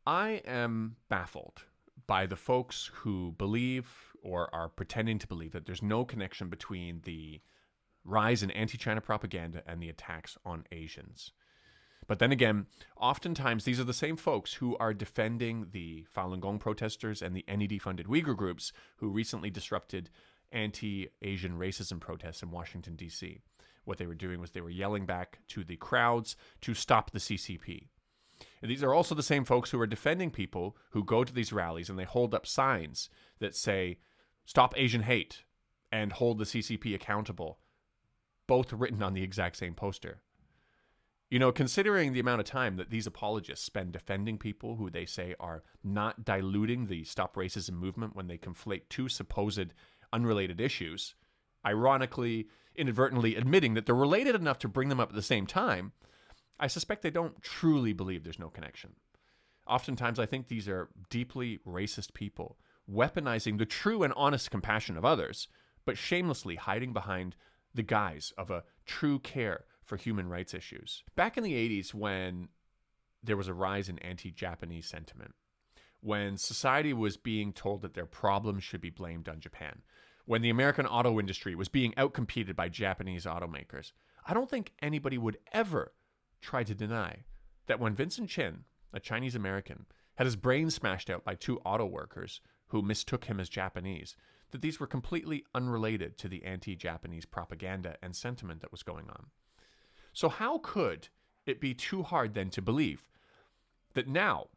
I am baffled by the folks who believe or are pretending to believe that there's no connection between the rise in anti China propaganda and the attacks on Asians. But then again, oftentimes these are the same folks who are defending the Falun Gong protesters and the NED funded Uyghur groups who recently disrupted anti Asian racism protests in Washington, D.C. What they were doing was they were yelling back to the crowds to stop the CCP. And these are also the same folks who are defending people who go to these rallies and they hold up signs that say, "Stop Asian hate," and "Hold the CCP accountable," both written on the exact same poster. You know, considering the amount of time that these apologists spend defending people who they say are not diluting the Stop Racism movement when they conflate two supposed unrelated issues, ironically, inadvertently admitting that they're related enough to bring them up at the same time, I suspect they don't truly believe there's no connection. Oftentimes, I think these are deeply racist people, weaponizing the true and honest compassion of others, but shamelessly hiding behind the guise of a true care for human rights issues. Back in the 80s, when there was a rise in anti-Japanese sentiment, when society was being told that their problems should be blamed on Japan, when the American auto industry was being outcompeted by Japanese automakers, I don't think anybody would ever try to deny that when Vincent Chin, a Chinese American, had his brain smashed out by two auto workers who mistook him as Japanese, that these were completely unrelated to the anti-Japanese propaganda and sentiment that was going on. So how could it be too hard then to believe that now,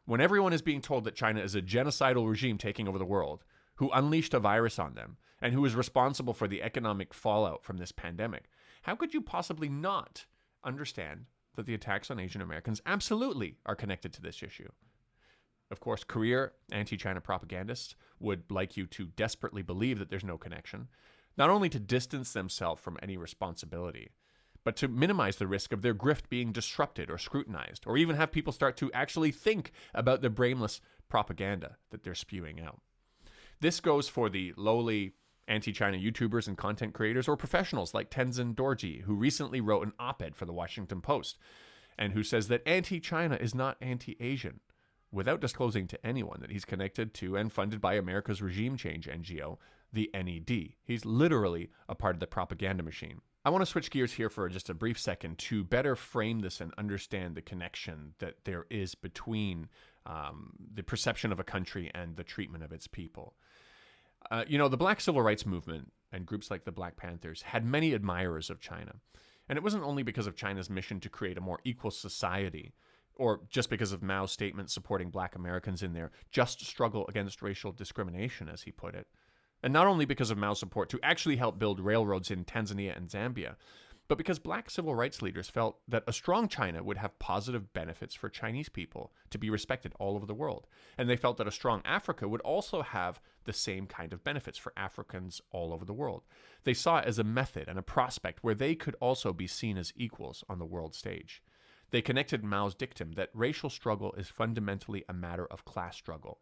when everyone is being told that China is a genocidal regime taking over the world, who unleashed a virus on them, and who is responsible for the economic fallout from this pandemic, how could you possibly not understand that the attacks on Asian Americans absolutely are connected to this issue? Of course, career anti-China propagandists would like you to desperately believe that there's no connection, not only to distance themselves from any responsibility, but to minimize the risk of their grift being disrupted or scrutinized, or even have people start to actually think about the brainless propaganda that they're spewing out. This goes for the lowly anti-China YouTubers and content creators, or professionals like Tenzin Dorji, who recently wrote an op-ed for the Washington Post, and who says that anti-China is not anti-Asian, without disclosing to anyone that he's connected to and funded by America's regime change NGO, the NED. He's literally a part of the propaganda machine. I want to switch gears here for just a brief second to better frame this and understand the connection that there is between the perception of a country and the treatment of its people. The Black Civil Rights Movement and groups like the Black Panthers had many admirers of China. And it wasn't only because of China's mission to create a more equal society, or just because of Mao's statement supporting Black Americans in their just struggle against racial discrimination, as he put it. And not only because of Mao's support to actually help build railroads in Tanzania and Zambia, but because Black civil rights leaders felt that a strong China would have positive benefits for Chinese people to be respected all over the world. And they felt that a strong Africa would also have the same kind of benefits for Africans all over the world. They saw it as a method and a prospect where they could also be seen as equals on the world stage. They connected Mao's dictum that racial struggle is fundamentally a matter of class struggle.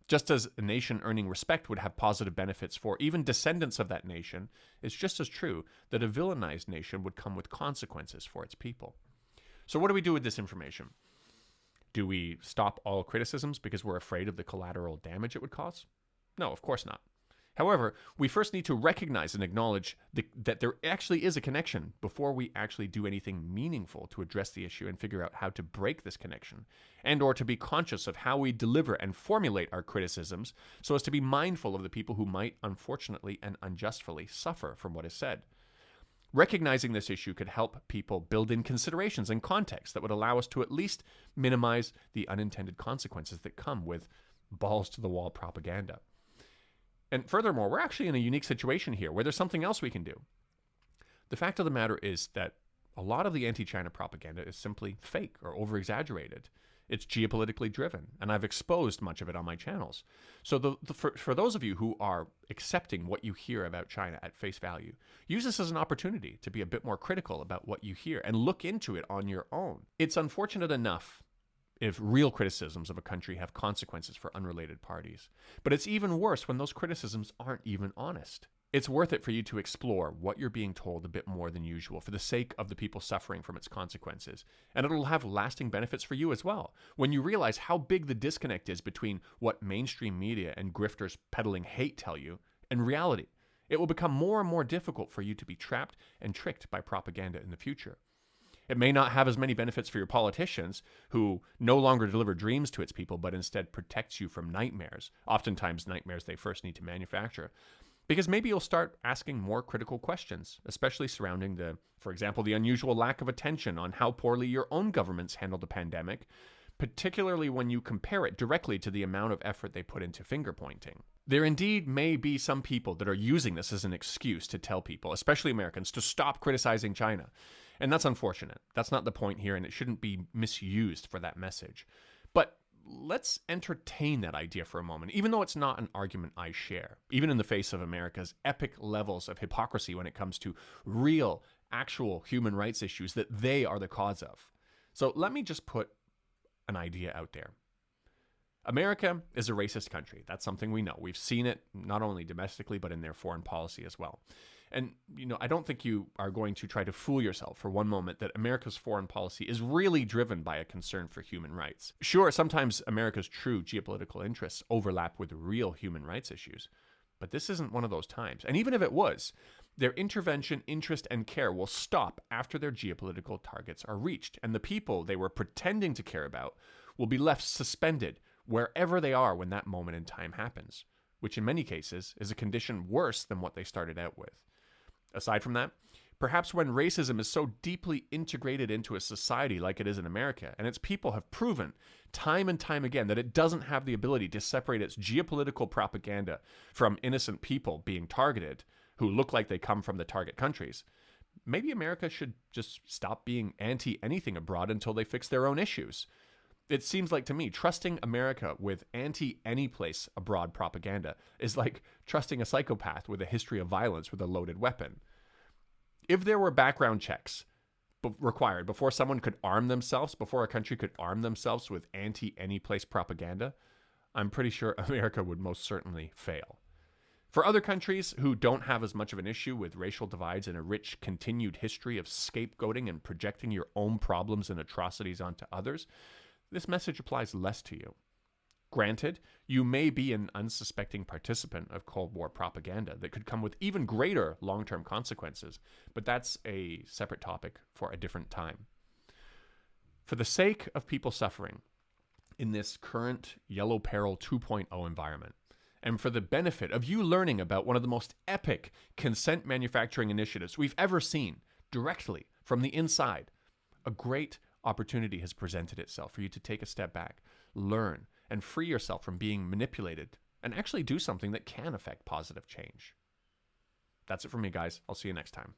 Just as a nation earning respect would have positive benefits for even descendants of that nation, it's just as true that a villainized nation would come with consequences for its people. So what do we do with this information? Do we stop all criticisms because we're afraid of the collateral damage it would cause? No, of course not. However, we first need to recognize and acknowledge that there actually is a connection before we actually do anything meaningful to address the issue and figure out how to break this connection, and or to be conscious of how we deliver and formulate our criticisms so as to be mindful of the people who might unfortunately and unjustly suffer from what is said. Recognizing this issue could help people build in considerations and context that would allow us to at least minimize the unintended consequences that come with balls-to-the-wall propaganda. And furthermore, we're actually in a unique situation here where there's something else we can do. The fact of the matter is that a lot of the anti-China propaganda is simply fake or over-exaggerated. It's geopolitically driven, and I've exposed much of it on my channels. So for those of you who are accepting what you hear about China at face value, use this as an opportunity to be a bit more critical about what you hear and look into it on your own. It's unfortunate enough if real criticisms of a country have consequences for unrelated parties. But it's even worse when those criticisms aren't even honest. It's worth it for you to explore what you're being told a bit more than usual for the sake of the people suffering from its consequences. And it'll have lasting benefits for you as well. When you realize how big the disconnect is between what mainstream media and grifters peddling hate tell you and reality, it will become more and more difficult for you to be trapped and tricked by propaganda in the future. It may not have as many benefits for your politicians, who no longer deliver dreams to its people, but instead protects you from nightmares, oftentimes nightmares they first need to manufacture. Because maybe you'll start asking more critical questions, especially surrounding for example, the unusual lack of attention on how poorly your own governments handled the pandemic, particularly when you compare it directly to the amount of effort they put into finger pointing. There indeed may be some people that are using this as an excuse to tell people, especially Americans, to stop criticizing China. And that's unfortunate. That's not the point here, and it shouldn't be misused for that message. But let's entertain that idea for a moment, even though it's not an argument I share, even in the face of America's epic levels of hypocrisy when it comes to real, actual human rights issues that they are the cause of. So let me just put an idea out there. America is a racist country. That's something we know. We've seen it not only domestically, but in their foreign policy as well. And, I don't think you are going to try to fool yourself for one moment that America's foreign policy is really driven by a concern for human rights. Sure, sometimes America's true geopolitical interests overlap with real human rights issues, but this isn't one of those times. And even if it was, their intervention, interest, and care will stop after their geopolitical targets are reached, and the people they were pretending to care about will be left suspended wherever they are when that moment in time happens, which in many cases is a condition worse than what they started out with. Aside from that, perhaps when racism is so deeply integrated into a society like it is in America, and its people have proven time and time again that it doesn't have the ability to separate its geopolitical propaganda from innocent people being targeted who look like they come from the target countries, maybe America should just stop being anti-anything abroad until they fix their own issues. It seems like to me, trusting America with anti-any-place abroad propaganda is like trusting a psychopath with a history of violence with a loaded weapon. If there were background checks required before someone could arm themselves, before a country could arm themselves with anti-any-place propaganda, I'm pretty sure America would most certainly fail. For other countries who don't have as much of an issue with racial divides and a rich continued history of scapegoating and projecting your own problems and atrocities onto others, this message applies less to you. Granted, you may be an unsuspecting participant of Cold War propaganda that could come with even greater long-term consequences, but that's a separate topic for a different time. For the sake of people suffering in this current Yellow Peril 2.0 environment, and for the benefit of you learning about one of the most epic consent manufacturing initiatives we've ever seen directly from the inside, a great opportunity has presented itself for you to take a step back, learn, and free yourself from being manipulated, and actually do something that can affect positive change. That's it for me, guys. I'll see you next time.